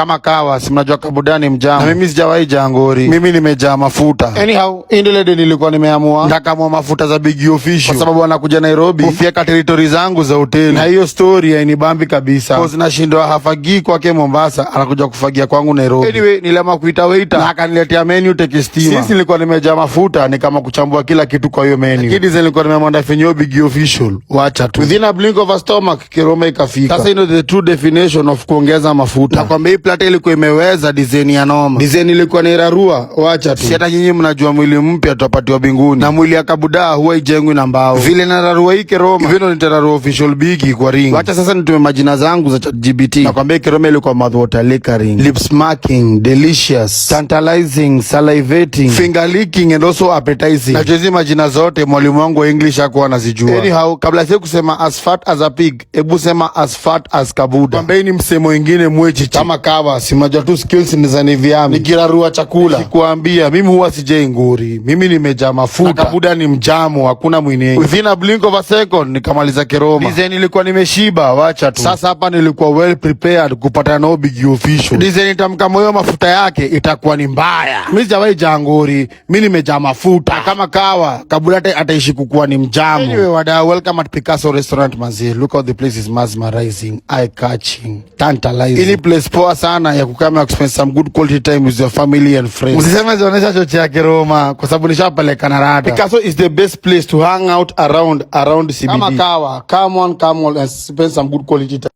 Kama kawa, si mnajua kabudani mjamu. Na mimi sijawahi jangori. Mimi nimejaa mafuta. Anyhow, indilede nilikuwa nimeamua ndakamua mafuta za Big Official kwa sababu anakuja Nairobi kufieka territory zangu za hoteli. Na hiyo story hainibambi kabisa. Kwa zinashindwa hafagi kwake Mombasa, anakuja kufagia kwangu Nairobi. Anyway, niliamua kuita waiter na akaniletea menu tekestima. Sisi nilikuwa nimejaa mafuta, ni kama kuchambua kila kitu kwa hiyo menu. Lakini nilikuwa nimemwanda fenyo Big Official. Wacha tu. Within a blink of a stomach, Kiroma ikafika. Sasa ino the true definition of kuongeza mafuta. Na kwamba hii plate ilikuwa imeweza design ya noma. Design ilikuwa ni rarua, wacha tu. Si hata nyinyi mnajua mwili mpya tutapatiwa binguni. Na mwili ya kabuda huwa ijengwi na mbao. Vile na rarua hii Kiroma, hivyo ndio rarua official bigi kwa ring. Wacha sasa nitume majina zangu za ChatGPT. Na kwamba Kiroma ilikuwa mouthwater liquoring, lip smacking, delicious, tantalizing, salivating, finger licking and also appetizing. Na hizi majina zote mwalimu wangu wa English hakuwa anazijua. Anyhow, kabla sasa kusema as fat as a pig, hebu sema as fat as kabuda. Kwamba ni msemo mwingine mwechichi. Kama kawa, si mnajua tu skills ni za niviami. Nikirarua chakula, nikwambia mimi huwa sijai nguri. Mimi nimejaa mafuta. Na kabuda ni mjamu, hakuna mwingine. Within a blink of a second nikamaliza Kiroma. Design ilikuwa nimeshiba, wacha tu. Sasa hapa nilikuwa well prepared kupata na Big Official. Design itamka moyo mafuta yake itakuwa ni mbaya. Mimi sijawahi jangori, mimi nimejaa mafuta. Kama kawa, kabuda ataishi kukuwa ni mjamu. Anyway, wada, welcome at Picasso restaurant manzi. Look how the place is mesmerizing, eye catching, tantalizing. Ini place poa sana ya kukama spend some good quality time with your family and friends. Usiseme zionesha chochea Kiroma kwa sababu nishapeleka na rada. Picasso is the best place to hang out around CBD. Kama kawa, come on and spend some good quality time.